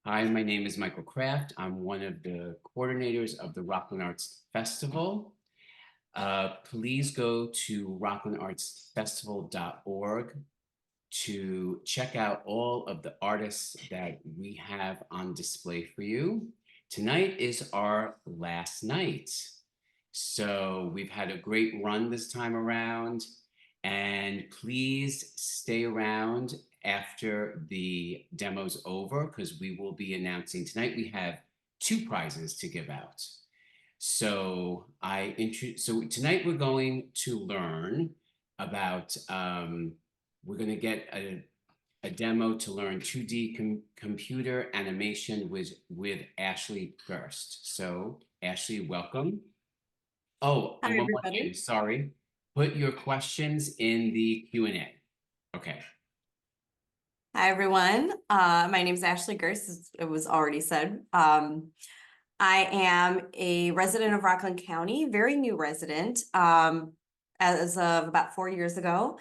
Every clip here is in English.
Hi, my name is Michael Kraft. I'm one of the coordinators of the Rockland Arts Festival. Please go to rocklandartsfestival.org to check out all of the artists that we have on display for you. Tonight is our last night. So we've had a great run this time around, and please stay around after the demo's over because we will be announcing tonight we have two prizes to give out. So tonight we're going to learn about we're going to get a demo to learn 2D computer animation with Ashley first. So Ashley, welcome. Oh, Hi, and one more thing, everybody. sorry. Put your questions in the Q&A. Okay. Hi, everyone. My name is Ashley Gerst, as it was already said. I am a resident of Rockland County, very new resident, as of about 4 years ago.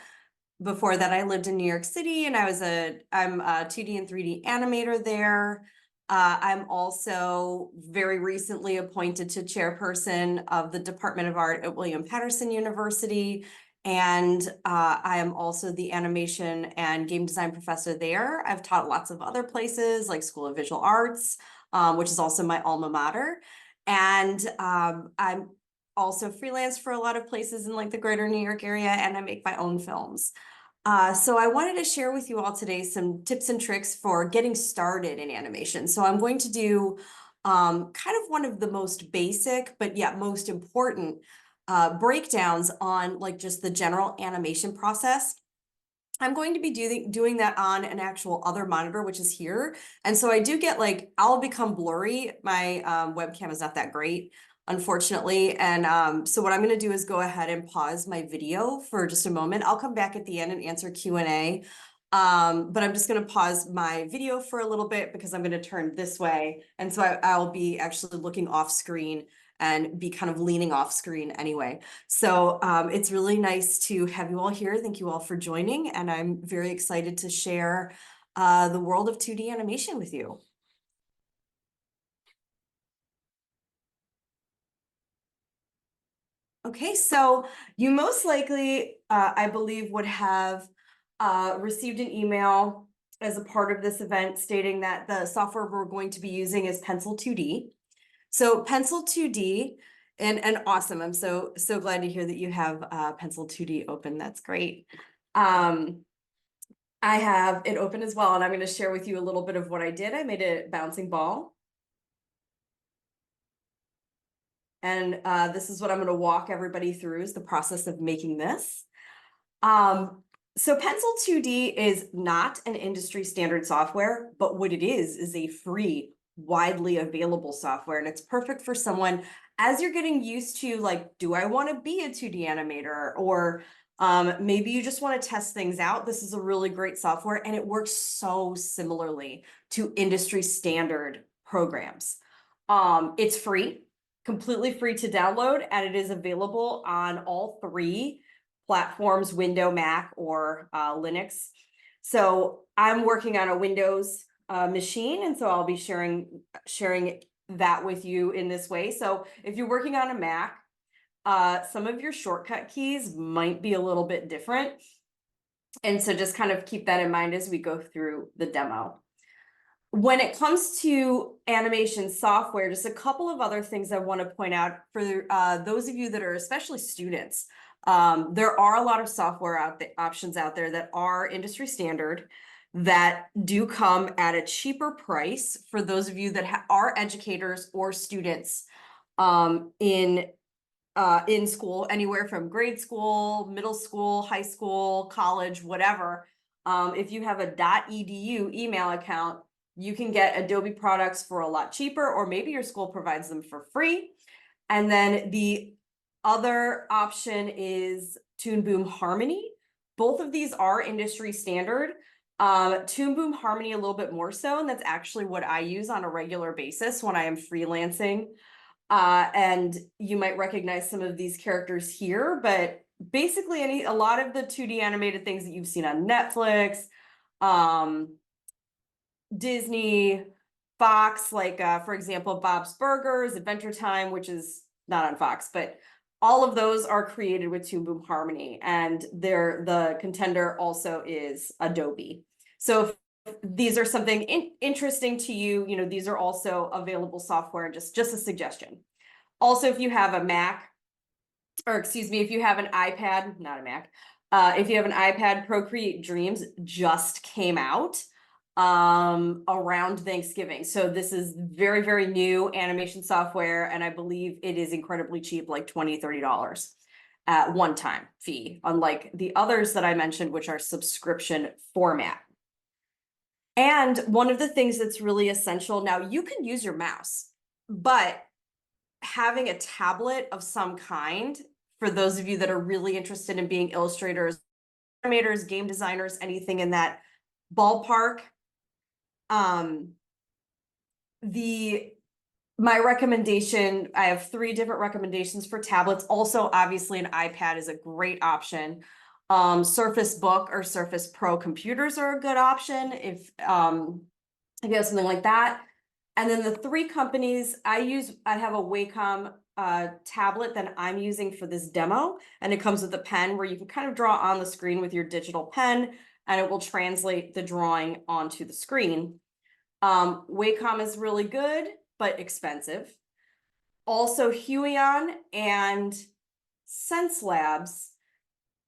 Before that, I lived in New York City, and I'm a 2D and 3D animator there. I'm also very recently appointed to chairperson of the Department of Art at William Patterson University. And I am also the animation and game design professor there. I've taught lots of other places like School of Visual Arts, which is also my alma mater. And I'm also freelance for a lot of places in like the greater New York area, and I make my own films. So I wanted to share with you all today some tips and tricks for getting started in animation. So I'm going to do kind of one of the most basic, but yet most important breakdowns on like just the general animation process. I'm going to be doing that on an actual other monitor, which is here. And so I do get like, I'll become blurry. My webcam is not that great, unfortunately. And so what I'm going to do is go ahead and pause my video for just a moment. I'll come back at the end and answer Q&A. But I'm just going to pause my video for a little bit because I'm going to turn this way. And so I'll be actually looking off screen and be kind of leaning off screen anyway. So it's really nice to have you all here. Thank you all for joining. And I'm very excited to share the world of 2D animation with you. Okay, so you most likely, I believe, would have received an email as a part of this event stating that the software we're going to be using is Pencil 2D. So Pencil 2D, and awesome. I'm so glad to hear that you have Pencil 2D open. That's great. I have it open as well, and I'm going to share with you a little bit of what I did. I made a bouncing ball. And this is what I'm going to walk everybody through is the process of making this. So Pencil 2D is not an industry standard software, but what it is a free, widely available software. And it's perfect for someone as you're getting used to like, do I want to be a 2D animator? Or maybe you just want to test things out. This is a really great software, and it works so similarly to industry standard programs. It's free, completely free to download, and it is available on all three platforms: Windows, Mac, or Linux. So I'm working on a Windows machine, and so I'll be sharing that with you in this way. So if you're working on a Mac, some of your shortcut keys might be a little bit different. And so just kind of keep that in mind as we go through the demo. When it comes to animation software, just a couple of other things I want to point out for those of you that are especially students. There are a lot of software options out there that are industry standard that do come at a cheaper price for those of you that are educators or students in school, anywhere from grade school, middle school, high school, college, whatever. If you have a .edu email account, you can get Adobe products for a lot cheaper, or maybe your school provides them for free. And then the other option is Toon Boom Harmony. Both of these are industry standard. Toon Boom Harmony a little bit more so, and that's actually what I use on a regular basis when I am freelancing. And you might recognize some of these characters here, but basically a lot of the 2D animated things that you've seen on Netflix, Disney, Fox, like for example, Bob's Burgers, Adventure Time, which is not on Fox, but all of those are created with Toon Boom Harmony, and the contender also is Adobe. So if these are something interesting to you, you know, these are also available software, just a suggestion. Also, if you have a Mac, or excuse me, if you have an iPad, not a Mac, if you have an iPad, Procreate Dreams just came out around Thanksgiving. So this is very, very new animation software, and I believe it is incredibly cheap, like $20, $30 at one time fee, unlike the others that I mentioned, which are subscription format. And one of the things that's really essential, now you can use your mouse, but having a tablet of some kind, for those of you that are really interested in being illustrators, animators, game designers, anything in that ballpark, my recommendation, I have 3 different recommendations for tablets. Also, obviously, an iPad is a great option. Surface Book or Surface Pro computers are a good option if you have something like that. And then the 3 companies I have a Wacom tablet that I'm using for this demo, and it comes with a pen where you can kind of draw on the screen with your digital pen, and it will translate the drawing onto the screen. Wacom is really good, but expensive. Also, Huion and Sense Labs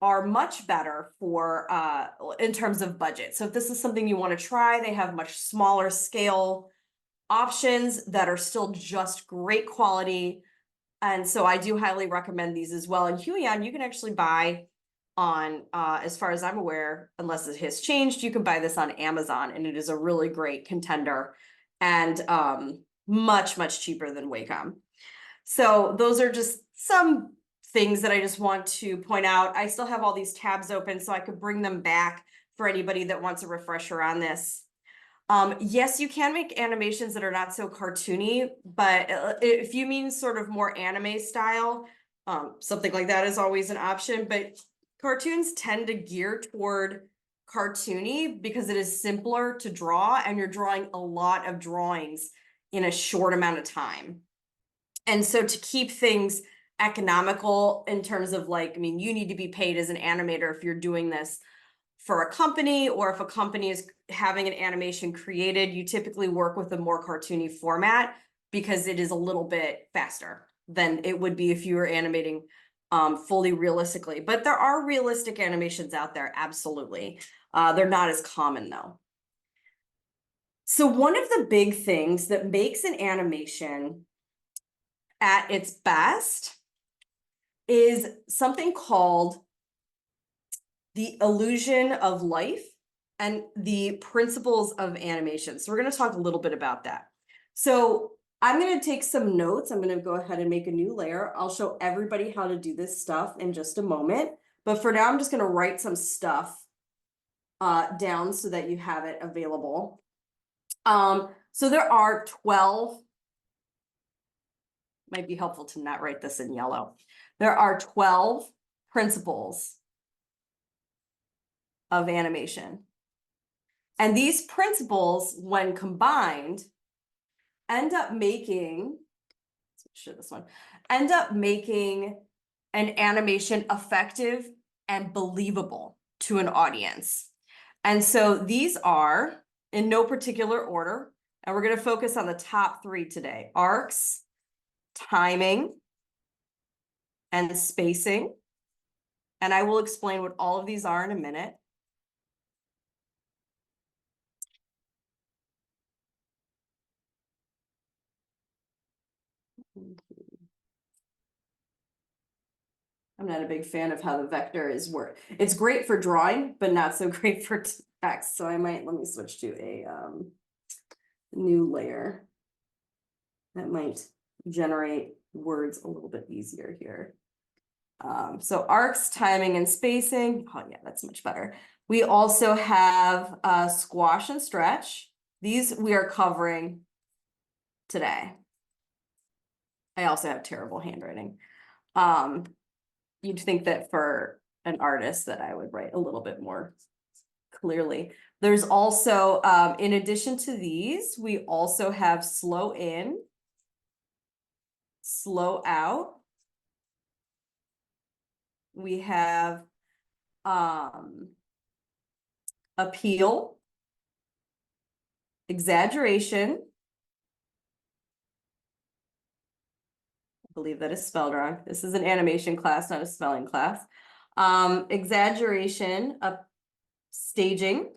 are much better for in terms of budget. So if this is something you want to try, they have much smaller scale options that are still just great quality. And so I do highly recommend these as well. And Huion, you can actually buy on, as far as I'm aware, unless it has changed, you can buy this on Amazon, and it is a really great contender and much, much cheaper than Wacom. So those are just some things that I just want to point out. I still have all these tabs open, so I could bring them back for anybody that wants a refresher on this. Yes, you can make animations that are not so cartoony, but if you mean sort of more anime style, something like that is always an option. But cartoons tend to gear toward cartoony because it is simpler to draw, and you're drawing a lot of drawings in a short amount of time. And so to keep things economical in terms of, like, I mean, you need to be paid as an animator if you're doing this for a company, or if a company is having an animation created, you typically work with a more cartoony format because it is a little bit faster than it would be if you were animating fully realistically. But there are realistic animations out there, absolutely. They're not as common though. So one of the big things that makes an animation at its best is something called the illusion of life and the principles of animation. So we're going to talk a little bit about that. So I'm going to take some notes. I'm going to go ahead and make a new layer. I'll show everybody how to do this stuff in just a moment. But for now, I'm just going to write some stuff down so that you have it available. So there are 12, might be helpful to not write this in yellow. There are 12 principles of animation. And these principles, when combined, end up making an animation effective and believable to an audience. And so these are in no particular order, and we're going to focus on the top 3 today: arcs, timing, and spacing. And I will explain what all of these are in a minute. I'm not a big fan of how the vector is worked. It's great for drawing, but not so great for text. So let me switch to a new layer. That might generate words a little bit easier here. So arcs, timing, and spacing. Oh yeah, that's much better. We also have squash and stretch. These we are covering today. I also have terrible handwriting. You'd think that for an artist that I would write a little bit more clearly. There's also, in addition to these, we also have slow in, slow out. We have appeal, exaggeration. I believe that is spelled wrong. This is an animation class, not a spelling class. Exaggeration, staging.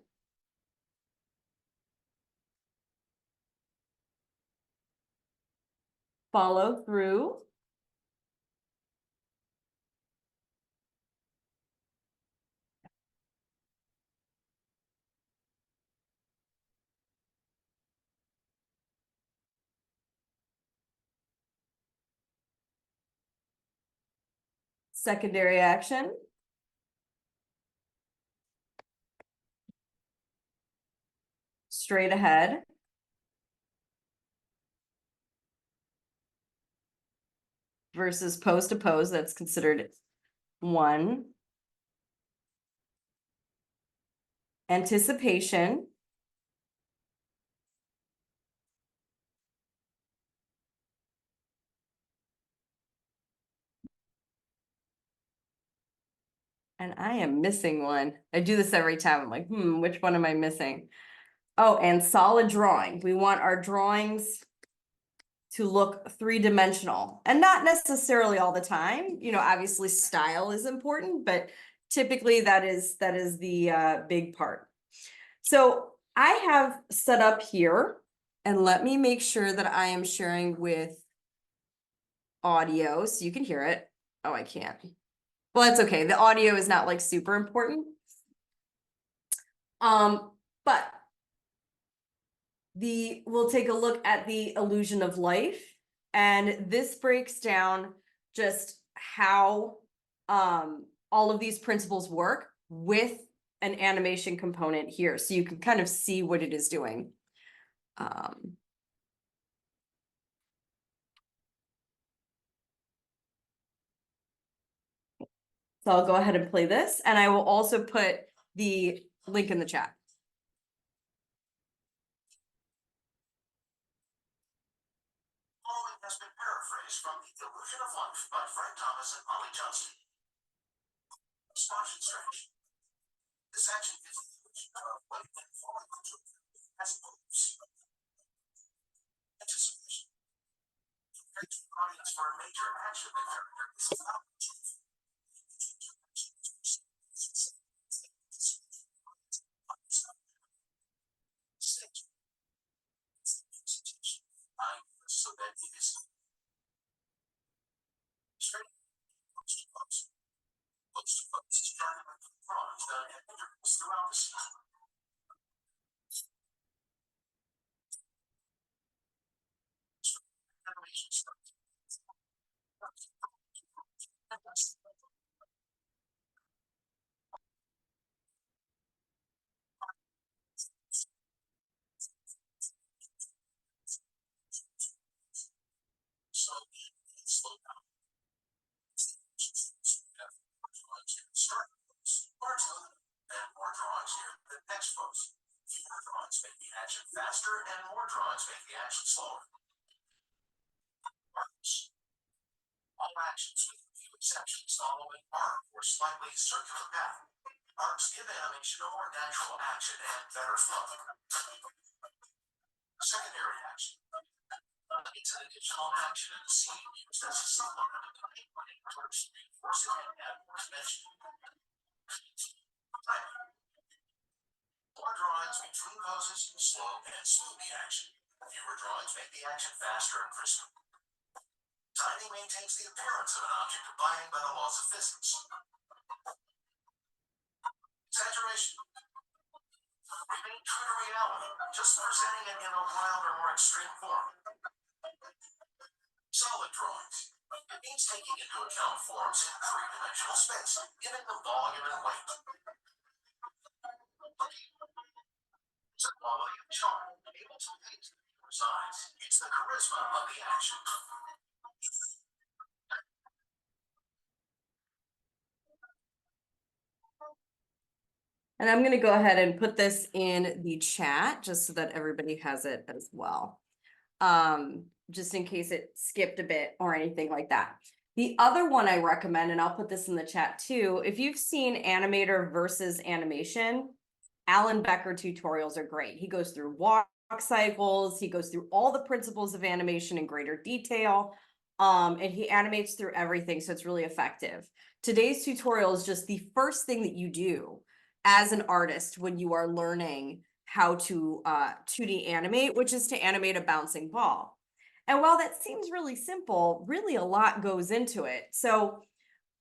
Follow through. Secondary action. Straight ahead. Versus pose to pose, that's considered one. Anticipation. And I am missing one. I do this every time. I'm like, which one am I missing? Oh, and solid drawing. We want our drawings to look three-dimensional, and not necessarily all the time. You know, obviously style is important, but typically that is the big part. So I have set up here, and let me make sure that I am sharing with audio so you can hear it. Oh, I can't. Well, that's okay. The audio is not like super important. But we'll take a look at the illusion of life, and this breaks down just how all of these principles work with an animation component here, so you can kind of see what it is doing. So I'll go ahead and play this, and I will also put the link in the chat. Following has been paraphrased from The Illusion of Life by Frank Thomas and Molly Johnston. Sponge and stretch. This action gives the illusion of light and falling into as moves. Anticipation. Compared to the audience for a major action that character is not so that it is straight close to close. Close to close is starting with drawings done at intervals throughout the season. Animation starts. Slow down. Start and more drawings here. The next pose. Fewer drawings make the action faster, and more drawings make the action slower. Arcs. All actions, with a few exceptions, follow an arc or slightly circular path. Arcs give animation a more natural action and better flow. Secondary action. It's an additional action in the scene used as a supplement to reinforce it and add more dimension. More drawings between poses, slow and smooth the action. Fewer drawings make the action faster and crisper. Timing maintains the appearance of an object abiding by the laws of physics. Exaggeration. Remain true to reality, just presenting it in a wild or more extreme form. Solid drawings. It means taking into account forms in three-dimensional space, giving them volume and weight. It's a quality of charm, able to paint size. It's the charisma of the action. And I'm gonna go ahead and put this in the chat just so that everybody has it as well. Just in case it skipped a bit or anything like that. The other one I recommend, and I'll put this in the chat too, if you've seen animator versus animation, Alan Becker tutorials are great. He goes through walk cycles, he goes through all the principles of animation in greater detail, and he animates through everything, so it's really effective. Today's tutorial is just the first thing that you do as an artist when you are learning how to 2D animate, which is to animate a bouncing ball. And while that seems really simple, really a lot goes into it. So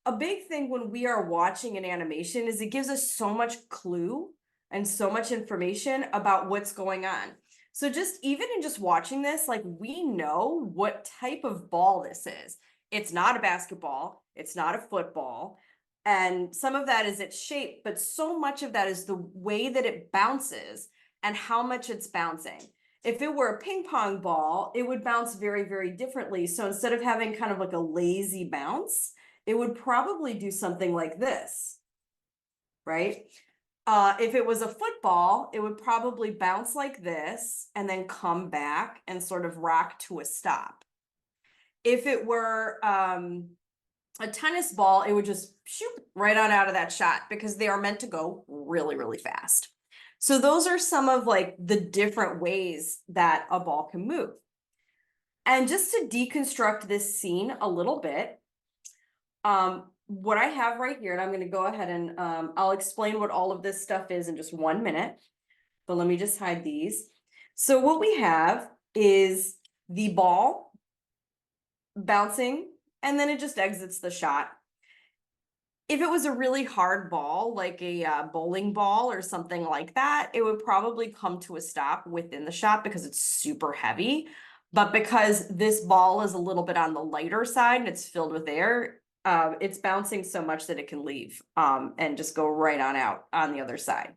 a big thing when we are watching an animation is it gives us so much clue and so much information about what's going on. So just even in just watching this, like we know what type of ball this is. It's not a basketball, it's not a football. And some of that is its shape, but so much of that is the way that it bounces and how much it's bouncing. If it were a ping pong ball, it would bounce very, very differently. So instead of having kind of like a lazy bounce, it would probably do something like this, right? If it was a football, it would probably bounce like this and then come back and sort of rock to a stop. If it were a tennis ball, it would just shoot right on out of that shot because they are meant to go really, really fast. So those are some of like the different ways that a ball can move. And just to deconstruct this scene a little bit, what I have right here, and I'm going to go ahead and I'll explain what all of this stuff is in just 1 minute, but let me just hide these. So what we have is the ball bouncing, and then it just exits the shot. If it was a really hard ball, like a bowling ball or something like that, it would probably come to a stop within the shot because it's super heavy. But because this ball is a little bit on the lighter side and it's filled with air, it's bouncing so much that it can leave and just go right on out on the other side.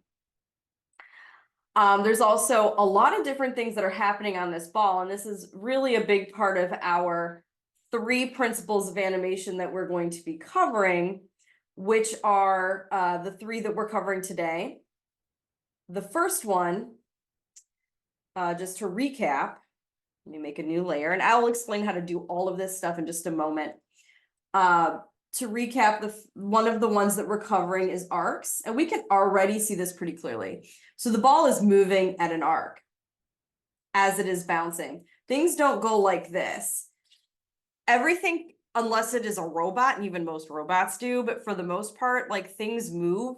There's also a lot of different things that are happening on this ball, and this is really a big part of our 3 principles of animation that we're going to be covering, which are the 3 that we're covering today. The first one, just to recap, let me make a new layer, and I'll explain how to do all of this stuff in just a moment. To recap, one of the ones that we're covering is arcs, and we can already see this pretty clearly. So the ball is moving at an arc as it is bouncing. Things don't go like this. Everything, unless it is a robot, and even most robots do, but for the most part, like things move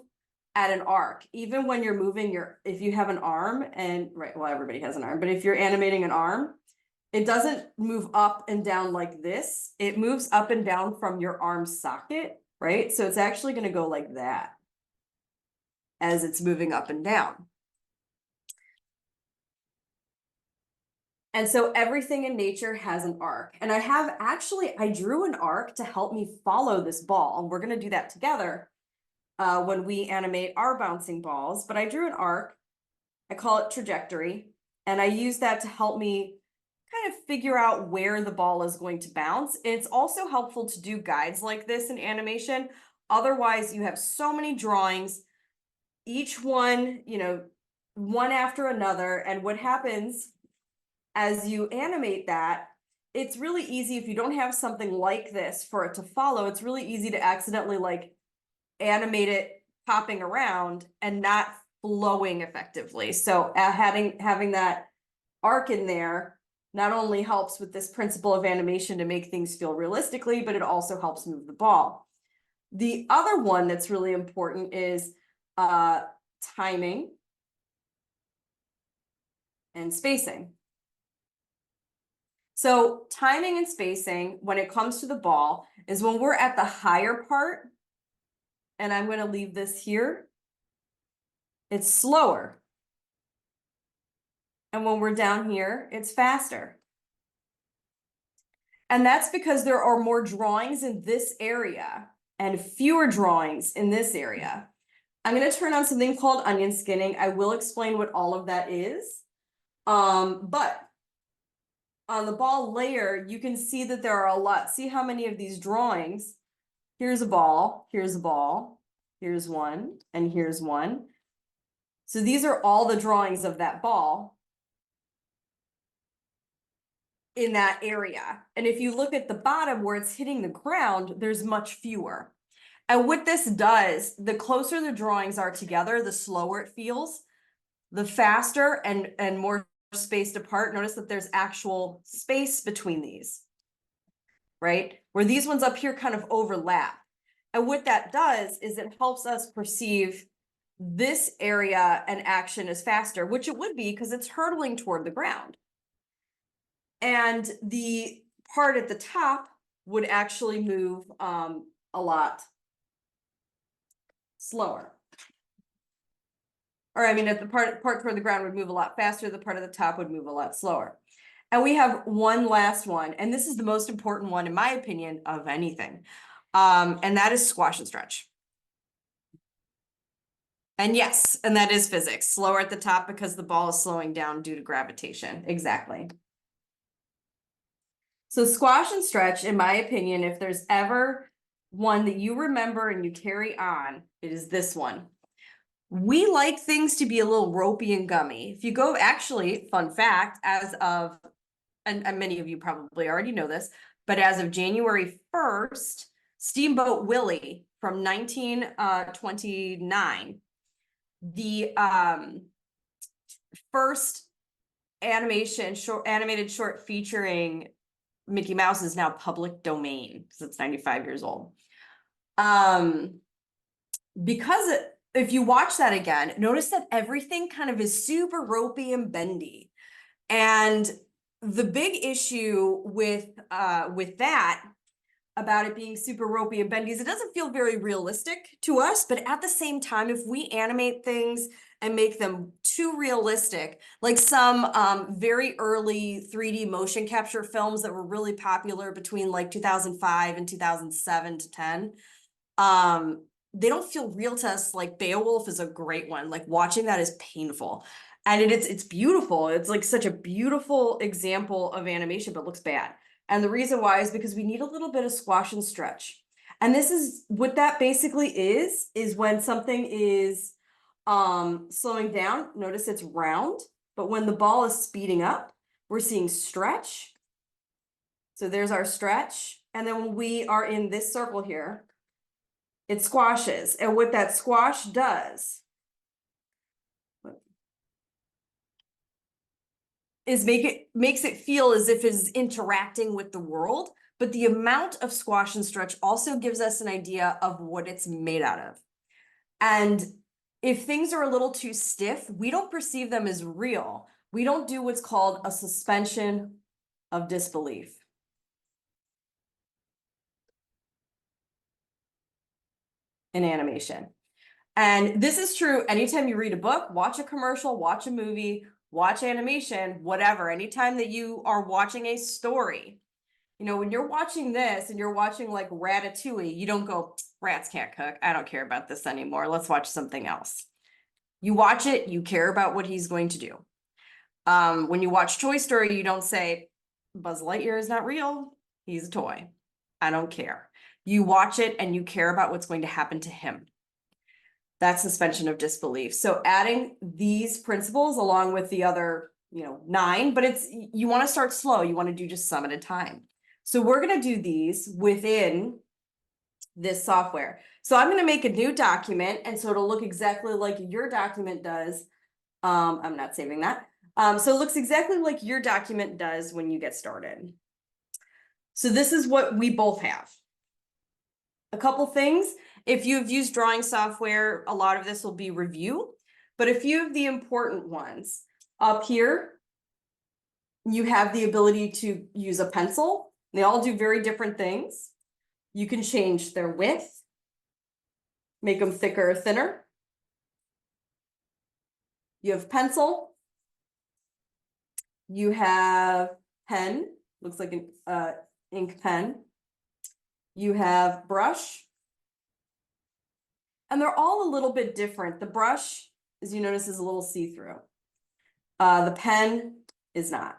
at an arc. Even when you're moving if you have an arm and, right, well, everybody has an arm, but if you're animating an arm, it doesn't move up and down like this. It moves up and down from your arm socket, right? So it's actually going to go like that as it's moving up and down. And so everything in nature has an arc. And I drew an arc to help me follow this ball. And we're going to do that together when we animate our bouncing balls. But I drew an arc. I call it trajectory. And I use that to help me kind of figure out where the ball is going to bounce. It's also helpful to do guides like this in animation. Otherwise, you have so many drawings, each one, one after another. And what happens as you animate that, it's really easy if you don't have something like this for it to follow. It's really easy to accidentally like animate it popping around and not flowing effectively. So having that arc in there not only helps with this principle of animation to make things feel realistically, but it also helps move the ball. The other one that's really important is timing and spacing. So timing and spacing, when it comes to the ball, is when we're at the higher part, and I'm going to leave this here, it's slower. And when we're down here, it's faster. And that's because there are more drawings in this area and fewer drawings in this area. I'm going to turn on something called onion skinning. I will explain what all of that is. But on the ball layer, you can see that there are a lot. See how many of these drawings? Here's a ball, here's a ball, here's one, and here's one. So these are all the drawings of that ball in that area. And if you look at the bottom where it's hitting the ground, there's much fewer. And what this does, the closer the drawings are together, the slower it feels, the faster and more spaced apart. Notice that there's actual space between these, right? Where these ones up here kind of overlap. And what that does is it helps us perceive this area and action as faster, which it would be because it's hurtling toward the ground. And the part at the top would actually move a lot slower. Or I mean, if the part toward the ground would move a lot faster, the part at the top would move a lot slower. And we have one last one, and this is the most important one, in my opinion, of anything. And that is squash and stretch. And yes, and that is physics. Slower at the top because the ball is slowing down due to gravitation. Exactly. So squash and stretch, in my opinion, if there's ever one that you remember and you carry on, it is this one. We like things to be a little ropey and gummy. If you go, actually, fun fact, as of, and many of you probably already know this, but as of January 1st, Steamboat Willie from 1929, the first animated short featuring Mickey Mouse is now public domain because it's 95 years old. Because if you watch that again, notice that everything kind of is super ropey and bendy. And the big issue with that, about it being super ropey and bendy, is it doesn't feel very realistic to us. But at the same time, if we animate things and make them too realistic, like some very early 3D motion capture films that were really popular between like 2005 and 2007 to 10, they don't feel real to us. Like Beowulf is a great one. Like watching that is painful. And it's beautiful. It's like such a beautiful example of animation, but looks bad. And the reason why is because we need a little bit of squash and stretch. And this is what that basically is when something is slowing down, notice it's round, but when the ball is speeding up, we're seeing stretch. So there's our stretch. And then when we are in this circle here, it squashes. And what that squash does is makes it feel as if it's interacting with the world, but the amount of squash and stretch also gives us an idea of what it's made out of. And if things are a little too stiff, we don't perceive them as real. We don't do what's called a suspension of disbelief. In animation. And this is true anytime you read a book, watch a commercial, watch a movie, watch animation, whatever. Anytime that you are watching a story, you know, when you're watching this and you're watching like Ratatouille, you don't go, rats can't cook. I don't care about this anymore. Let's watch something else. You watch it, you care about what he's going to do. When you watch Toy Story, you don't say, Buzz Lightyear is not real. He's a toy. I don't care. You watch it and you care about what's going to happen to him. That's suspension of disbelief. So adding these principles along with the other, 9, but you want to start slow. You want to do just some at a time. So we're going to do these within this software. So I'm going to make a new document, and so it'll look exactly like your document does. I'm not saving that. So it looks exactly like your document does when you get started. So this is what we both have. A couple things. If you've used drawing software, a lot of this will be review, but a few of the important ones. Up here, you have the ability to use a pencil. They all do very different things. You can change their width, make them thicker or thinner. You have pencil. You have pen, looks like an ink pen. You have brush. And they're all a little bit different. The brush, as you notice, is a little see-through. The pen is not.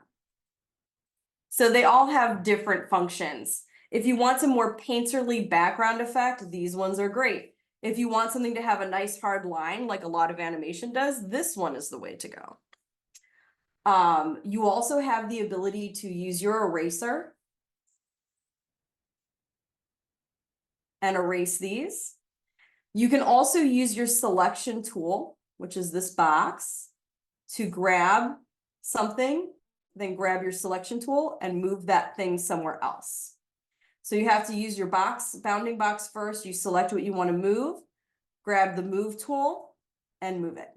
So they all have different functions. If you want some more painterly background effect, these ones are great. If you want something to have a nice hard line, like a lot of animation does, this one is the way to go. You also have the ability to use your eraser and erase these. You can also use your selection tool, which is this box, to grab something, then grab your selection tool and move that thing somewhere else. So you have to use your bounding box first. You select what you want to move, grab the move tool and move it.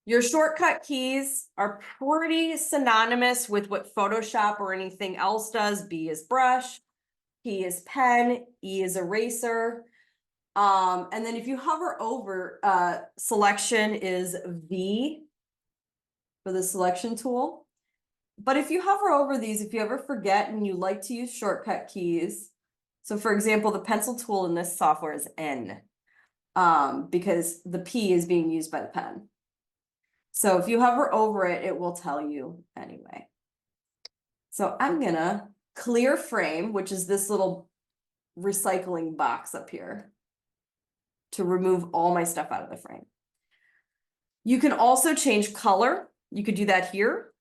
Your shortcut keys are pretty synonymous with what Photoshop or anything else does. B is brush, P is pen, E is eraser. And then if you hover over, selection is V for the selection tool. But if you hover over these, if you ever forget and you like to use shortcut keys, so for example, the pencil tool in this software is N, because the P is being used by the pen. So if you hover over it, it will tell you anyway. So I'm gonna clear frame, which is this little recycling box up here, to remove all my stuff out of the frame. You can also change color. You could do that here.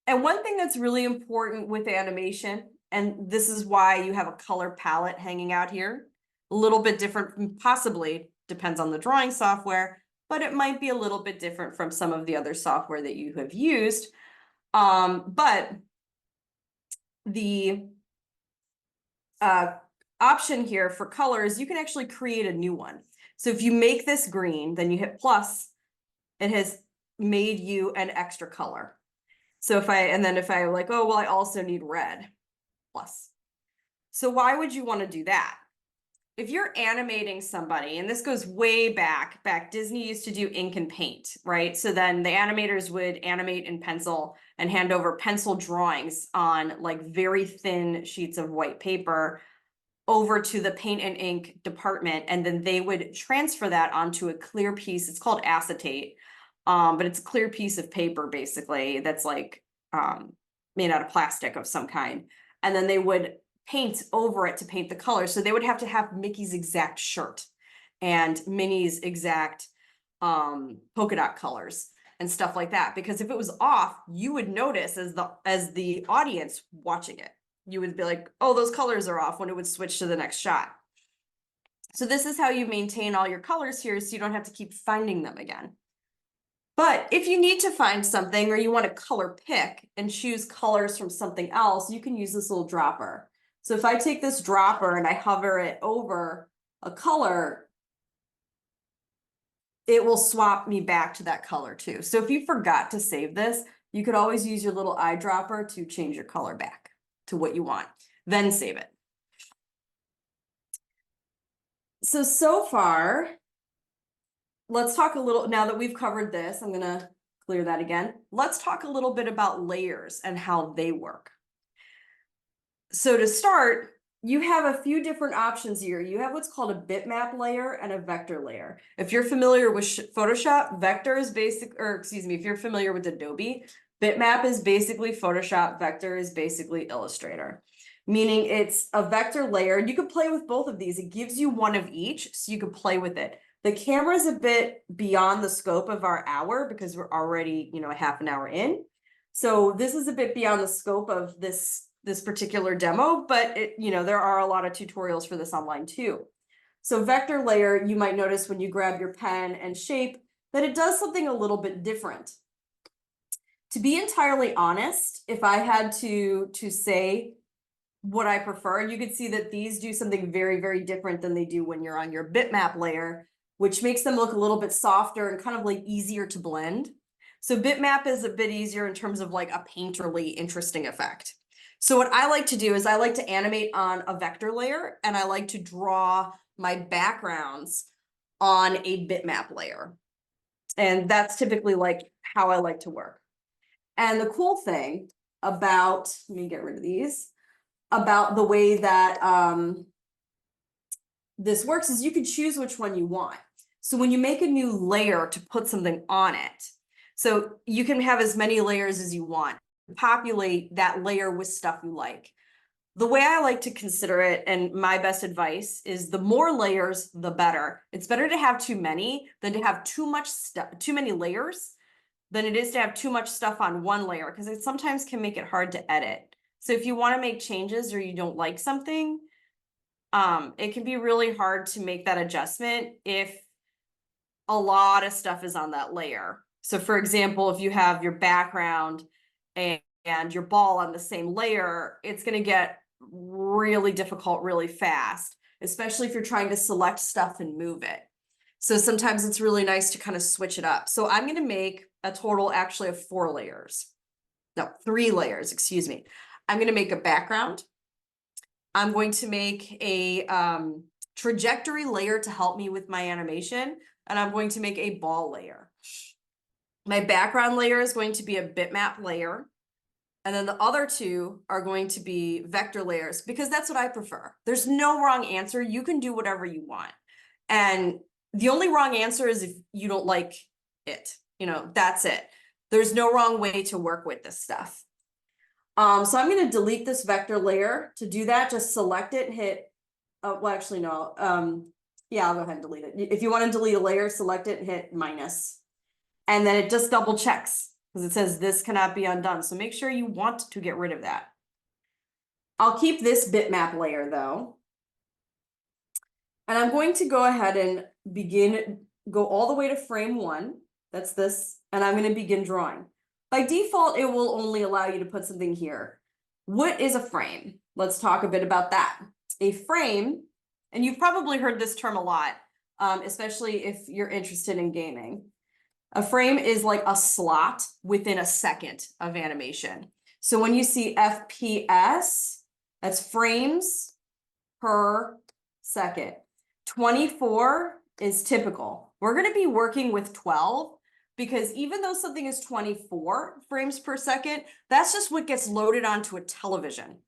And one thing that's really important with animation, and this is why you have a color palette hanging out here, a little bit different, possibly depends on the drawing software, but it might be a little bit different from some of the other software that you have used. But the option here for colors, you can actually create a new one. So if you make this green, then you hit plus, it has made you an extra color. So if I like, oh, well, I also need red, plus. So why would you want to do that? If you're animating somebody, and this goes way back, Disney used to do ink and paint, right? So then the animators would animate in pencil and hand over pencil drawings on like very thin sheets of white paper over to the paint and ink department. And then they would transfer that onto a clear piece. It's called acetate. But it's a clear piece of paper, basically, that's like made out of plastic of some kind. And then they would paint over it to paint the color. So they would have to have Mickey's exact shirt and Minnie's exact polka dot colors and stuff like that. Because if it was off, you would notice as the audience watching it. You would be like, oh, those colors are off, when it would switch to the next shot. So this is how you maintain all your colors here, so you don't have to keep finding them again. But if you need to find something or you want to color pick and choose colors from something else, you can use this little dropper. So if I take this dropper and I hover it over a color, it will swap me back to that color too. So if you forgot to save this, you could always use your little eyedropper to change your color back to what you want, then save it. So far, let's talk a little, now that we've covered this, I'm gonna clear that again. Let's talk a little bit about layers and how they work. So to start, you have a few different options here. You have what's called a bitmap layer and a vector layer. If you're familiar with Photoshop, vector is basic, or excuse me, if you're familiar with Adobe, bitmap is basically Photoshop, vector is basically Illustrator. Meaning it's a vector layer. You could play with both of these. It gives you one of each, so you could play with it. The camera is a bit beyond the scope of our hour because we're already, a half an hour in. So this is a bit beyond the scope of this particular demo, but there are a lot of tutorials for this online too. So vector layer, you might notice when you grab your pen and shape that it does something a little bit different. To be entirely honest, if I had to say what I prefer, you could see that these do something very, very different than they do when you're on your bitmap layer, which makes them look a little bit softer and kind of like easier to blend. So bitmap is a bit easier in terms of like a painterly interesting effect. So what I like to do is I like to animate on a vector layer and I like to draw my backgrounds on a bitmap layer. And that's typically like how I like to work. And the cool thing about, let me get rid of these, about the way that this works is you can choose which one you want. So when you make a new layer to put something on it, so you can have as many layers as you want, populate that layer with stuff you like. the way I like to consider it, and my best advice is the more layers, the better. It's better to have too many than to have too much stuff, too many layers, than it is to have too much stuff on one layer, because it sometimes can make it hard to edit. So if you want to make changes or you don't like something, it can be really hard to make that adjustment if a lot of stuff is on that layer. So for example, if you have your background and your ball on the same layer, it's going to get really difficult really fast, especially if you're trying to select stuff and move it. So sometimes it's really nice to kind of switch it up. So I'm going to make a total actually of 4 layers. No, 3 layers, excuse me. I'm going to make a background. I'm going to make a trajectory layer to help me with my animation, and I'm going to make a ball layer. My background layer is going to be a bitmap layer. And then the other 2 are going to be vector layers, because that's what I prefer. There's no wrong answer. You can do whatever you want. And the only wrong answer is if you don't like it. You know, that's it. There's no wrong way to work with this stuff. So I'm going to delete this vector layer. To do that, just select it and hit, well, actually, no. Yeah, I'll go ahead and delete it. If you want to delete a layer, select it and hit minus. And then it just double checks, because it says this cannot be undone. So make sure you want to get rid of that. I'll keep this bitmap layer though. And I'm going to go ahead and go all the way to frame 1. That's this. And I'm going to begin drawing. By default, it will only allow you to put something here. What is a frame? Let's talk a bit about that. A frame, and you've probably heard this term a lot, especially if you're interested in gaming. A frame is like a slot within a second of animation. So when you see FPS, that's frames per second. 24 is typical. We're going to be working with 12, because even though something is 24 frames per second, that's just what gets loaded onto a television.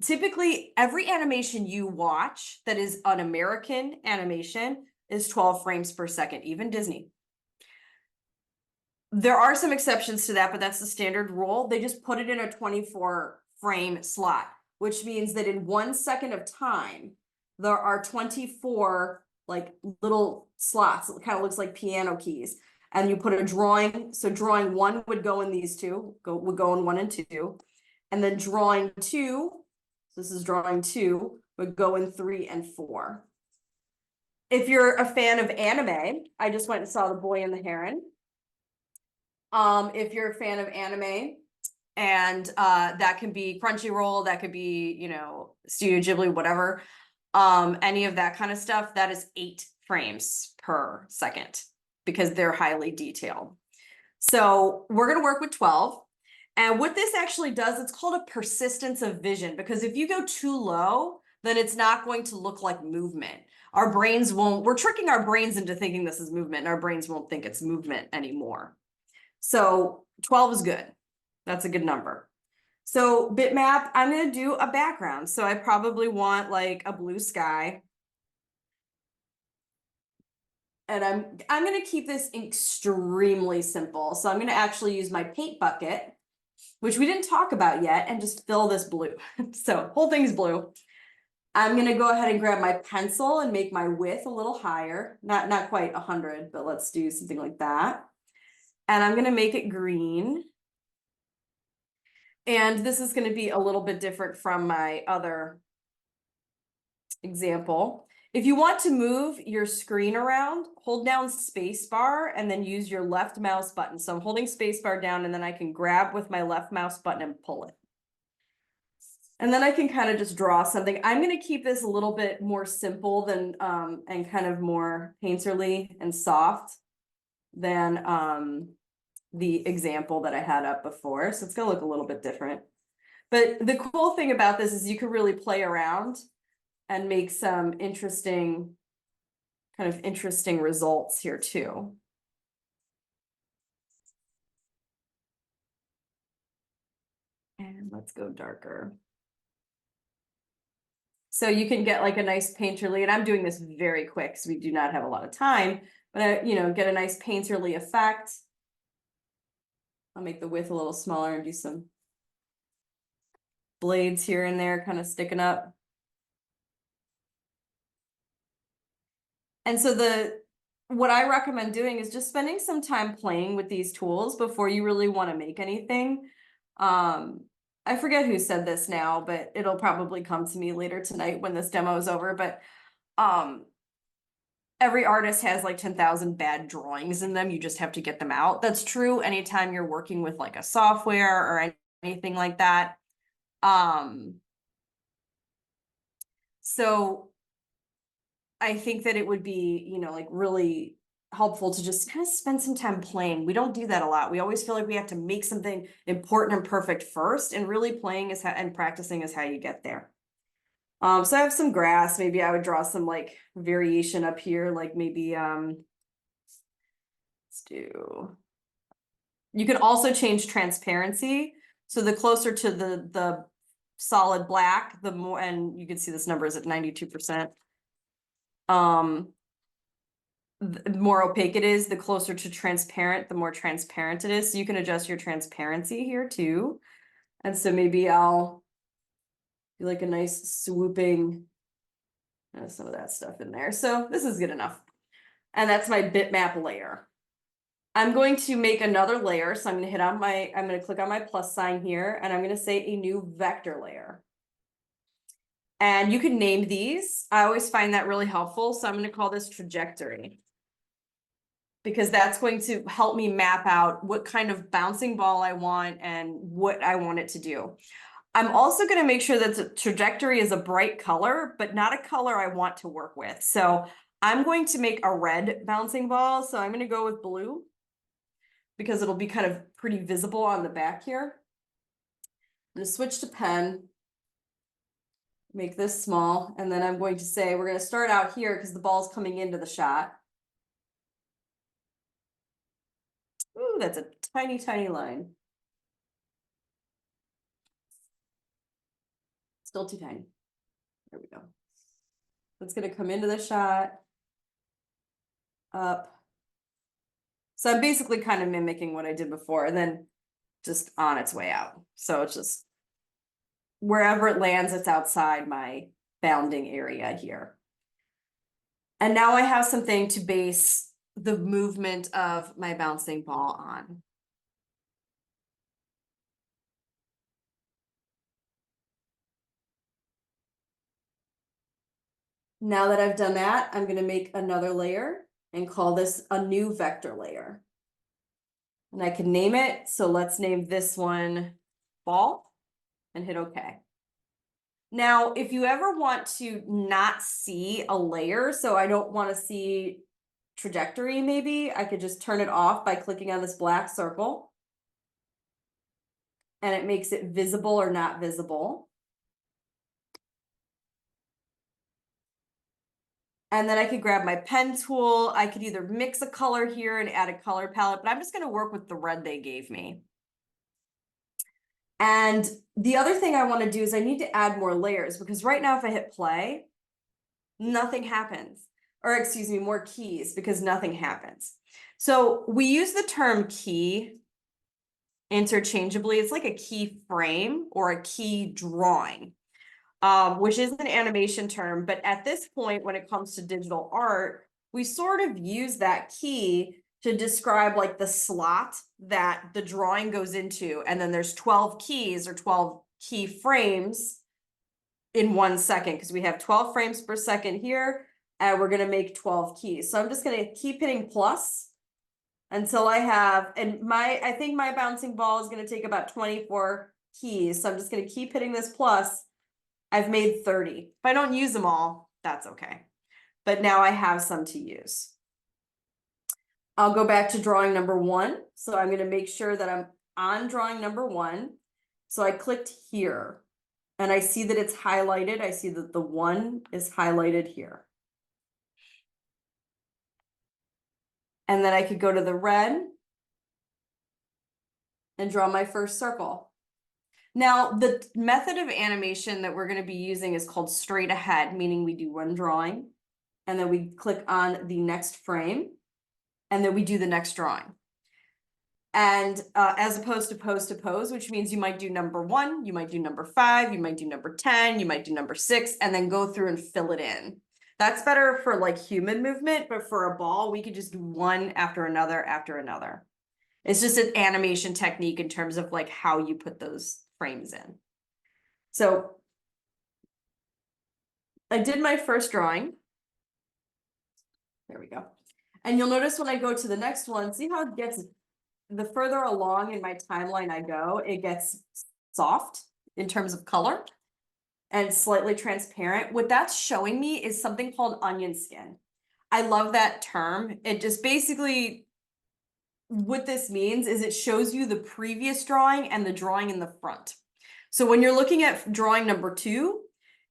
Typically, every animation you watch that is an American animation is 12 frames per second, even Disney. There are some exceptions to that, but that's the standard rule. They just put it in a 24 frame slot, which means that in 1 second of time, there are 24 like little slots. It kind of looks like piano keys. And you put a drawing. So drawing 1 would go in these 2, would go in 1 and 2. And then drawing 2, so this is drawing 2, would go in 3 and 4. If you're a fan of anime, I just went and saw The Boy and the Heron. If you're a fan of anime, and that can be Crunchyroll, that could be, you know, Studio Ghibli, whatever, any of that kind of stuff, that is 8 frames per second, because they're highly detailed. So we're going to work with 12. And what this actually does, it's called a persistence of vision, because if you go too low, then it's not going to look like movement. Our brains won't, we're tricking our brains into thinking this is movement, and our brains won't think it's movement anymore. So 12 is good. That's a good number. So bitmap, I'm going to do a background. So I probably want like a blue sky. And I'm going to keep this extremely simple. So I'm going to actually use my paint bucket, which we didn't talk about yet, and just fill this blue. So whole thing's blue. I'm going to go ahead and grab my pencil and make my width a little higher. Not quite 100, but let's do something like that. And I'm going to make it green. And this is going to be a little bit different from my other example. If you want to move your screen around, hold down spacebar and then use your left mouse button. So I'm holding spacebar down, and then I can grab with my left mouse button and pull it. And then I can kind of just draw something. I'm going to keep this a little bit more simple than and kind of more painterly and soft than the example that I had up before. So it's going to look a little bit different. But the cool thing about this is you can really play around and make some interesting results here too. And let's go darker. So you can get like a nice painterly, and I'm doing this very quick because we do not have a lot of time, but you know, get a nice painterly effect. I'll make the width a little smaller and do some blades here and there kind of sticking up. And so what I recommend doing is just spending some time playing with these tools before you really want to make anything. I forget who said this now, but it'll probably come to me later tonight when this demo is over. But every artist has like 10,000 bad drawings in them. You just have to get them out. That's true anytime you're working with like a software or anything like that. So I think that it would be, you know, like really helpful to just kind of spend some time playing. We don't do that a lot. We always feel like we have to make something important and perfect first, and really playing is and practicing is how you get there. So I have some grass. Maybe I would draw some like variation up here, like maybe let's do. You can also change transparency. So the closer to the solid black, the more, and you can see this number is at 92%. The more opaque it is, the closer to transparent, the more transparent it is. So you can adjust your transparency here too. And so maybe I'll do like a nice swooping, some of that stuff in there. So this is good enough. And that's my bitmap layer. I'm going to make another layer. So I'm going to I'm going to click on my plus sign here, and I'm going to say a new vector layer. And you can name these. I always find that really helpful. So I'm going to call this trajectory, because that's going to help me map out what kind of bouncing ball I want and what I want it to do. I'm also going to make sure that the trajectory is a bright color, but not a color I want to work with. So I'm going to make a red bouncing ball. So I'm going to go with blue, because it'll be kind of pretty visible on the back here. I'm going to switch to pen, make this small, and then I'm going to say we're going to start out here because the ball's coming into the shot. Ooh, that's a tiny, tiny line. Still too tiny. There we go. It's going to come into the shot, up. So I'm basically kind of mimicking what I did before, and then just on its way out. So it's just wherever it lands, it's outside my bounding area here. And now I have something to base the movement of my bouncing ball on. Now that I've done that, I'm going to make another layer and call this a new vector layer. And I can name it. So let's name this one ball and hit OK. Now, if you ever want to not see a layer, so I don't want to see trajectory, maybe I could just turn it off by clicking on this black circle. And it makes it visible or not visible. And then I could grab my pen tool. I could either mix a color here and add a color palette, but I'm just going to work with the red they gave me. And the other thing I want to do is I need to add more layers, because right now if I hit play, nothing happens. Or excuse me, more keys, because nothing happens. So we use the term key interchangeably. It's like a key frame or a key drawing. Which is an animation term, but at this point, when it comes to digital art, we sort of use that key to describe like the slot that the drawing goes into, and then there's 12 keys or 12 key frames in 1 second, because we have 12 frames per second here, and we're going to make 12 keys. So I'm just going to keep hitting plus until I have, and I think my bouncing ball is going to take about 24 keys. So I'm just going to keep hitting this plus. I've made 30. If I don't use them all, that's okay. But now I have some to use. I'll go back to drawing number 1. So I'm going to make sure that I'm on drawing number 1. So I clicked here and I see that it's highlighted. I see that the 1 is highlighted here. And then I could go to the red and draw my first circle. Now, the method of animation that we're going to be using is called straight ahead, meaning we do one drawing, and then we click on the next frame, and then we do the next drawing. And as opposed to pose, which means you might do number 1, you might do number 5, you might do number 10, you might do number 6, and then go through and fill it in. That's better for like human movement, but for a ball, we could just do one after another after another. It's just an animation technique in terms of like how you put those frames in. So I did my first drawing. There we go. And you'll notice when I go to the next one, see how it gets, the further along in my timeline I go, it gets soft in terms of color and slightly transparent. What that's showing me is something called onion skin. I love that term. It just basically, what this means is it shows you the previous drawing and the drawing in the front. So when you're looking at drawing number 2,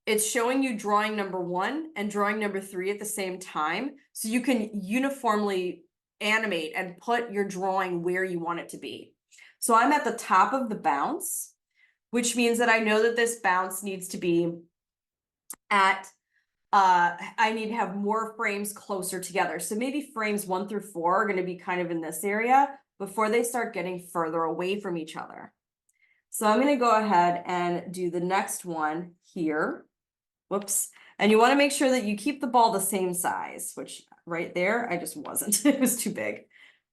it's showing you drawing number 1 and drawing number 3 at the same time. So you can uniformly animate and put your drawing where you want it to be. So I'm at the top of the bounce, which means that I know that this bounce needs to be at, I need to have more frames closer together. So maybe frames 1 through 4 are going to be kind of in this area before they start getting further away from each other. So I'm going to go ahead and do the next one here. Whoops. And you want to make sure that you keep the ball the same size, which right there, I just wasn't. It was too big.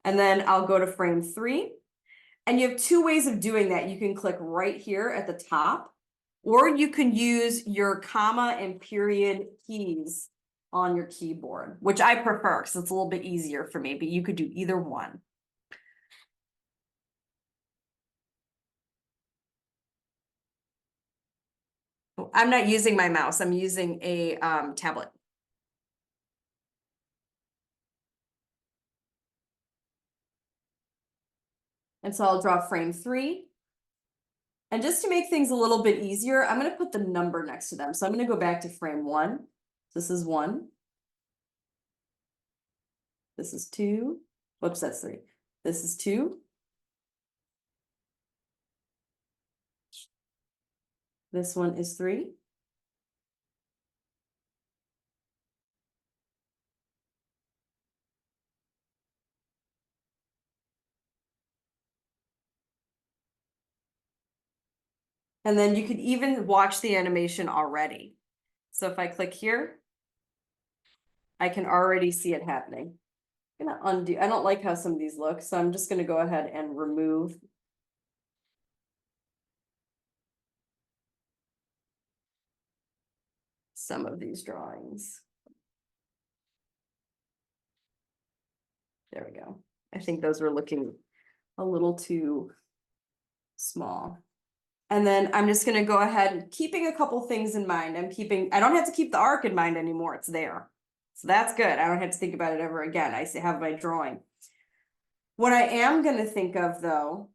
And then I'll go to frame 3. And you have 2 ways of doing that. You can click right here at the top, or you can use your comma and period keys on your keyboard, which I prefer because it's a little bit easier for me, but you could do either one. I'm not using my mouse. I'm using a tablet. And so I'll draw frame 3. And just to make things a little bit easier, I'm going to put the number next to them. So I'm going to go back to frame 1. This is 1. This is 2. Whoops, that's 3. This is 2. This one is 3. And then you could even watch the animation already. So if I click here, I can already see it happening. I'm gonna undo. I don't like how some of these look, so I'm just gonna go ahead and remove some of these drawings. There we go. I think those were looking a little too small. And then I'm just gonna go ahead, keeping a couple things in mind. I don't have to keep the arc in mind anymore, it's there. So that's good, I don't have to think about it ever again, I have my drawing. What I am gonna think of though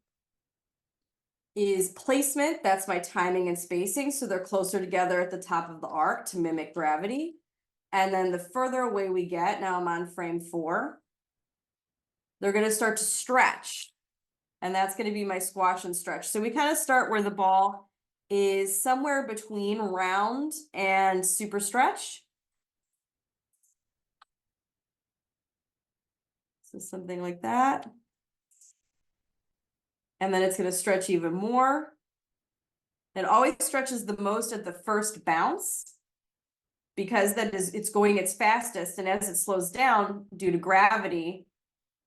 is placement, that's my timing and spacing, so they're closer together at the top of the arc to mimic gravity. And then the further away we get, now I'm on frame 4, they're gonna start to stretch. And that's going to be my squash and stretch. So we kind of start where the ball is somewhere between round and super stretch. So something like that. And then it's going to stretch even more. It always stretches the most at the first bounce because it's going its fastest. And as it slows down due to gravity,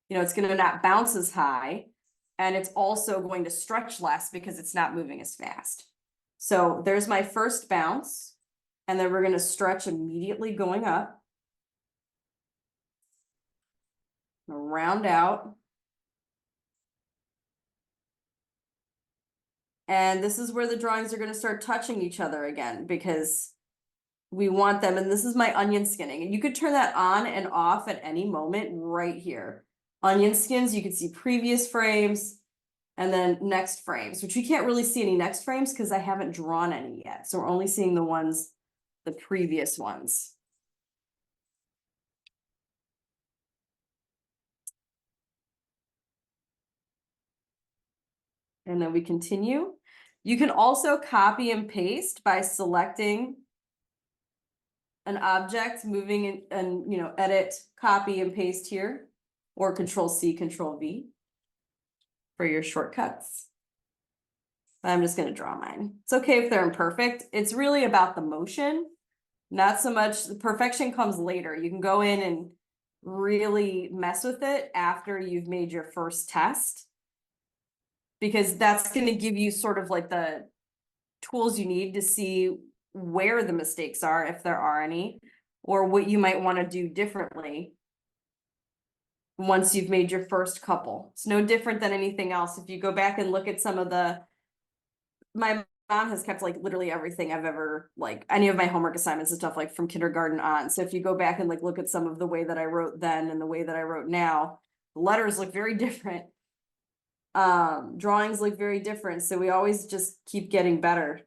it's going to not bounce as high. And it's also going to stretch less because it's not moving as fast. So there's my first bounce. And then we're going to stretch immediately going up. Round out. And this is where the drawings are going to start touching each other again because we want them. And this is my onion skinning. And you could turn that on and off at any moment right here. Onion skins, you can see previous frames. And then next frames, which we can't really see any next frames because I haven't drawn any yet. So we're only seeing the previous ones. And then we continue. You can also copy and paste by selecting an object, moving and edit, copy and paste here, or Control C, Control V. for your shortcuts. I'm just gonna draw mine. It's okay if they're imperfect. It's really about the motion, not so much, the perfection comes later. You can go in and really mess with it after you've made your first test. Because that's gonna give you sort of like the tools you need to see where the mistakes are, if there are any, or what you might want to do differently once you've made your first couple. It's no different than anything else. If you go back and look at some of my mom has kept like literally everything I've ever, like any of my homework assignments and stuff like from kindergarten on. So if you go back and like look at some of the way that I wrote then and the way that I wrote now, the letters look very different. Drawings look very different. So we always just keep getting better.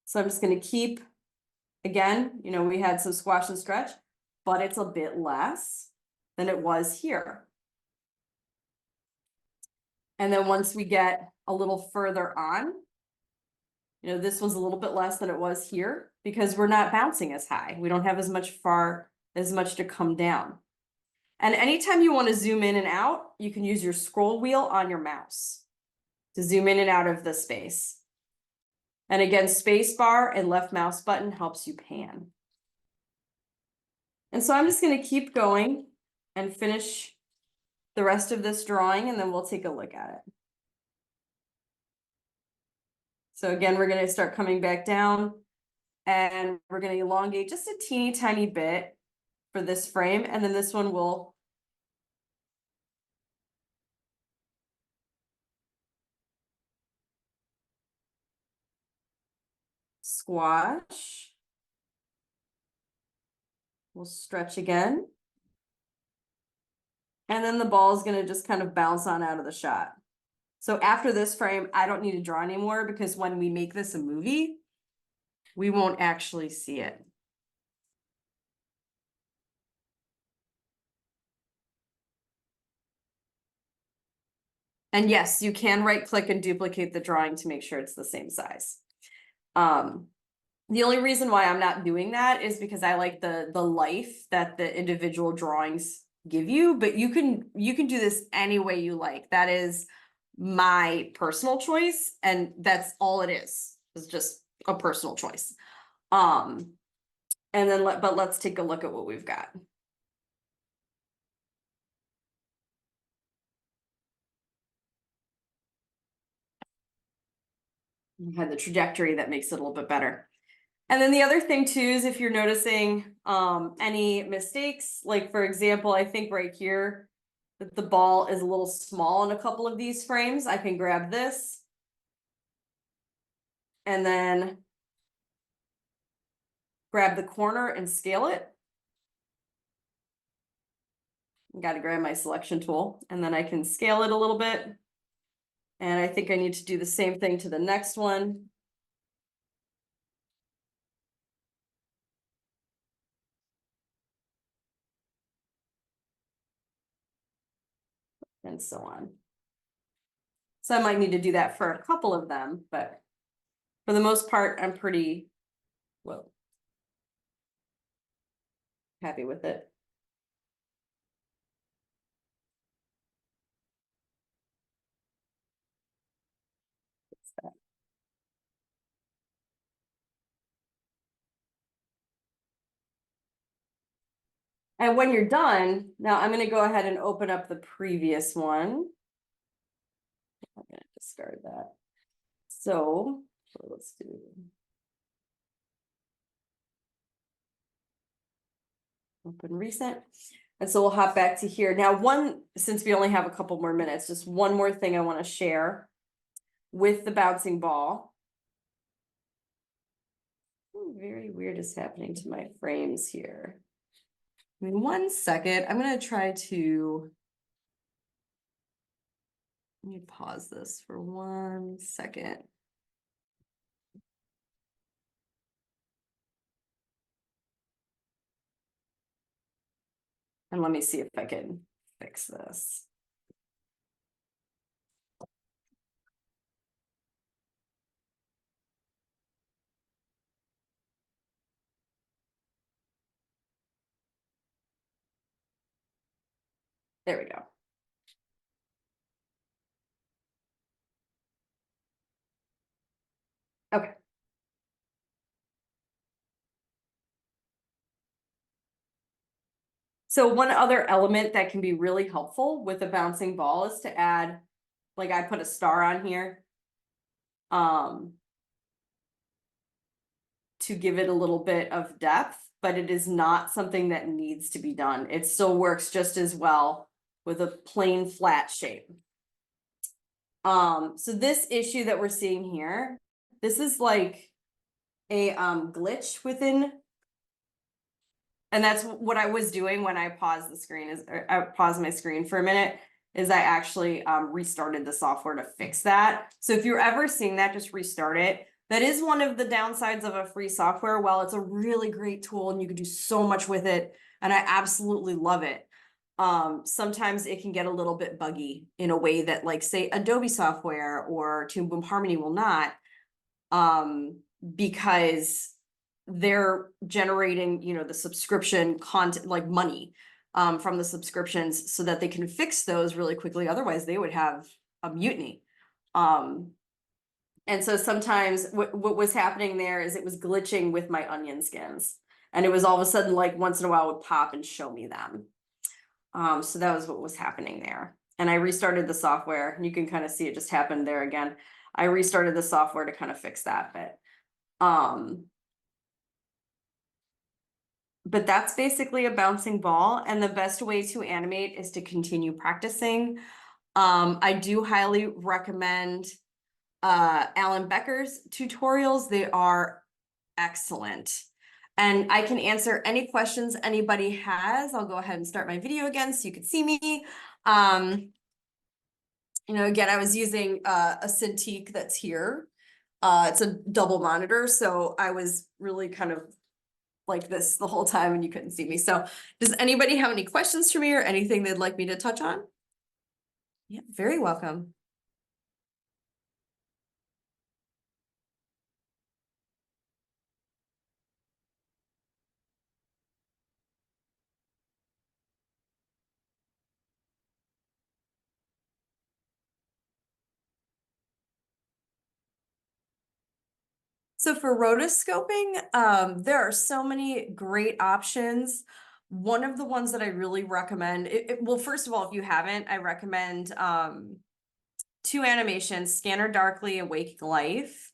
So I'm just gonna keep, again, you know, we had some squash and stretch, but it's a bit less than it was here. And then once we get a little further on, you know, this was a little bit less than it was here because we're not bouncing as high. We don't have as much to come down. And anytime you want to zoom in and out, you can use your scroll wheel on your mouse to zoom in and out of the space. And again, space bar and left mouse button helps you pan. And so I'm just going to keep going and finish the rest of this drawing, and then we'll take a look at it. So again, we're going to start coming back down, and we're going to elongate just a teeny tiny bit for this frame, and then this one will squash. We'll stretch again. And then the ball is going to just kind of bounce on out of the shot. So after this frame, I don't need to draw anymore because when we make this a movie, we won't actually see it. And yes, you can right click and duplicate the drawing to make sure it's the same size. The only reason why I'm not doing that is because I like the life that the individual drawings give you, but you can do this any way you like. That is my personal choice, and that's all it is. It's just a personal choice. And then but let's take a look at what we've got. We had the trajectory that makes it a little bit better. And then the other thing too is if you're noticing any mistakes, like for example, I think right here that the ball is a little small in a couple of these frames, I can grab this and then grab the corner and scale it. Got to grab my selection tool, and then I can scale it a little bit. And I think I need to do the same thing to the next one. And so on. So I might need to do that for a couple of them, but for the most part, I'm pretty, well, happy with it. And when you're done, now I'm going to go ahead and open up the previous one. I'm going to discard that. So let's do. Open recent. And so we'll hop back to here. Now, since we only have a couple more minutes, just one more thing I want to share with the bouncing ball. Very weird is happening to my frames here. I mean, 1 second, I'm going to try to. Let me pause this for 1 second. And let me see if I can fix this. There we go. So one other element that can be really helpful with a bouncing ball is to add, like I put a star on here. To give it a little bit of depth, but it is not something that needs to be done. It still works just as well with a plain flat shape. So this issue that we're seeing here, this is like a glitch within, and that's what I was doing when I paused the screen, is I paused my screen for a minute, is I actually restarted the software to fix that. So if you're ever seeing that, just restart it. That is one of the downsides of a free software. While it's a really great tool and you can do so much with it, and I absolutely love it, sometimes it can get a little bit buggy in a way that, like, say, Adobe software or Toon Boom Harmony will not, because they're generating, you know, the subscription content, like money, from the subscriptions, so that they can fix those really quickly. Otherwise, they would have a mutiny. And so sometimes what was happening there is it was glitching with my onion skins, and it was all of a sudden, like, once in a while would pop and show me them. So that was what was happening there. And I restarted the software, and you can kind of see it just happened there again. I restarted the software to kind of fix that bit. But that's basically a bouncing ball, and the best way to animate is to continue practicing. I do highly recommend Alan Becker's tutorials. They are excellent. And I can answer any questions anybody has. I'll go ahead and start my video again so you can see me. You know, again, I was using a Cintiq that's here. It's a double monitor, so I was really kind of like this the whole time and you couldn't see me. So does anybody have any questions for me or anything they'd like me to touch on? Yeah, very welcome. So for rotoscoping, there are so many great options. One of the ones that I really recommend, well, first of all, if you haven't, I recommend two animations, Scanner Darkly and Waking Life.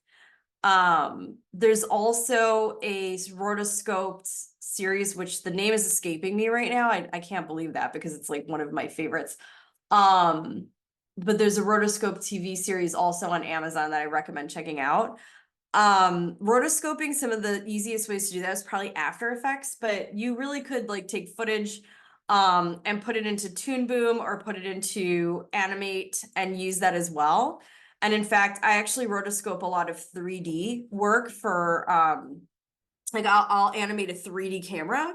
There's also a rotoscoped series, which the name is escaping me right now. I can't believe that, because it's like one of my favorites. But there's a rotoscope TV series also on Amazon that I recommend checking out. Rotoscoping, some of the easiest ways to do that is probably After Effects, but you really could, like, take footage and put it into Toon Boom or put it into Animate and use that as well. And in fact, I actually rotoscope a lot of 3D work for like I'll animate a 3D camera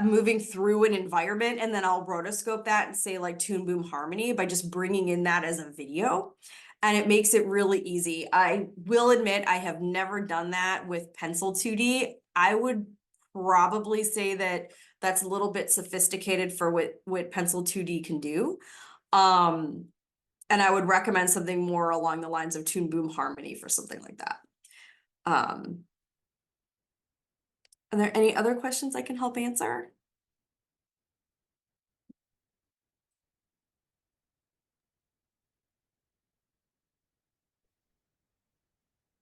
moving through an environment, and then I'll rotoscope that and say, like, Toon Boom Harmony by just bringing in that as a video. And it makes it really easy. I will admit I have never done that with Pencil 2D. I would probably say that that's a little bit sophisticated for what Pencil 2D can do. And I would recommend something more along the lines of Toon Boom Harmony for something like that. Are there any other questions I can help answer?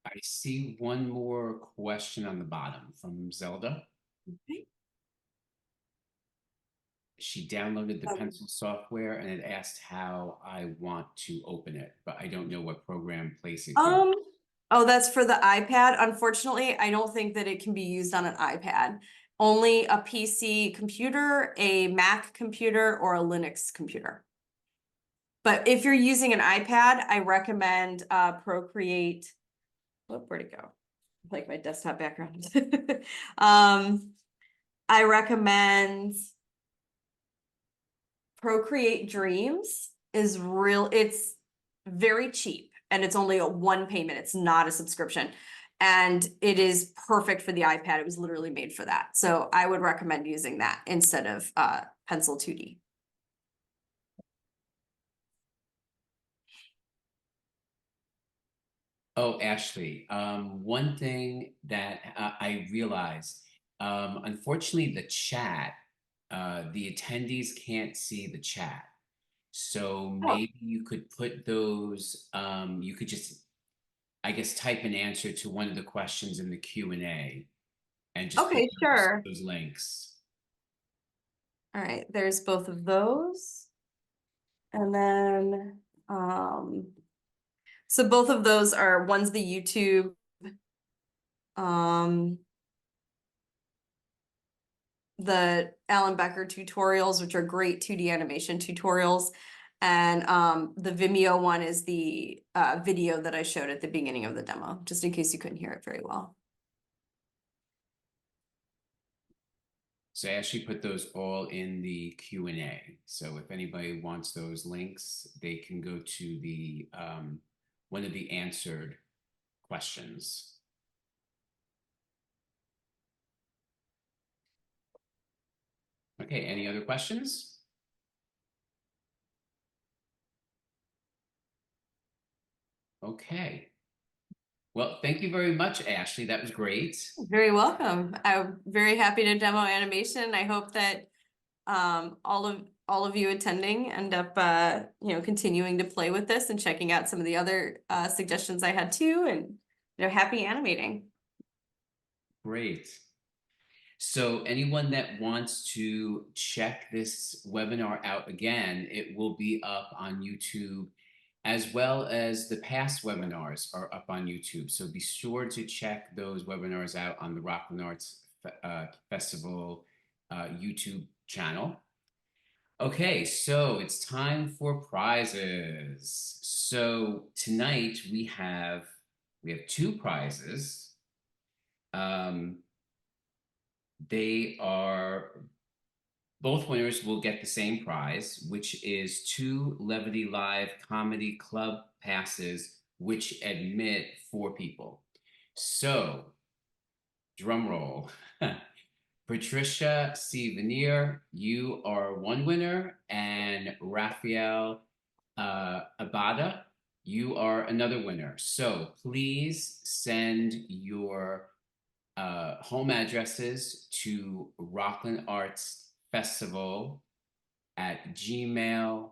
I see one more question on the bottom from Zelda. Okay. She downloaded the Okay. pencil software and it asked how I want to open it, but I don't know what program place it goes. Oh, that's for the iPad. Unfortunately, I don't think that it can be used on an iPad. Only a PC computer, a Mac computer, or a Linux computer. But if you're using an iPad, I recommend Procreate. Where'd it go? Like my desktop background. I recommend Procreate Dreams is real. It's very cheap and it's only a one payment. It's not a subscription. And it is perfect for the iPad. It was literally made for that. So I would recommend using that instead of Pencil 2D. Oh, Ashley, one thing that I realized, unfortunately, the chat the attendees can't see the chat. So Oh, maybe you could put those, you could just, I guess, type an answer to one of the questions in the Q&A and just put okay, sure. those links. All right, there's both of those. And then, so both of those are, one's the YouTube, um, the Alan Becker tutorials, which are great 2D animation tutorials. And the Vimeo one is the video that I showed at the beginning of the demo, just in case you couldn't hear it very well. So I actually put those all in the Q&A. So if anybody wants those links, they can go to the one of the answered questions. Okay, any other questions? Okay. Well, thank you very much, Ashley. That was great. Very welcome. I'm very happy to demo animation. I hope that all of you attending end up continuing to play with this and checking out some of the other suggestions I had too, and happy animating. Great. So anyone that wants to check this webinar out again, it will be up on YouTube, as well as the past webinars are up on YouTube. So be sure to check those webinars out on the Rockland Arts Festival YouTube channel. Okay, so it's time for prizes. So tonight we have two prizes. They are both winners will get the same prize, which is 2 Levity Live Comedy Club passes, which admit 4 people. So, drum roll. Patricia C. Veneer, you are one winner, and Raphael Abada, you are another winner. So please send your home addresses to Rockland Arts Festival at gmail.com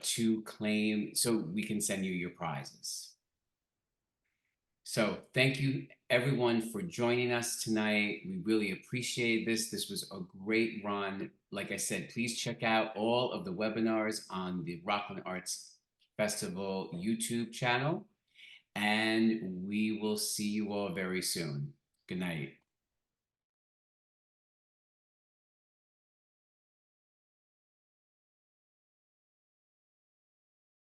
to claim, so we can send you your prizes. So thank you everyone for joining us tonight. We really appreciate this. This was a great run. Like I said, please check out all of the webinars on the Rockland Arts Festival YouTube channel. And we will see you all very soon. Good night.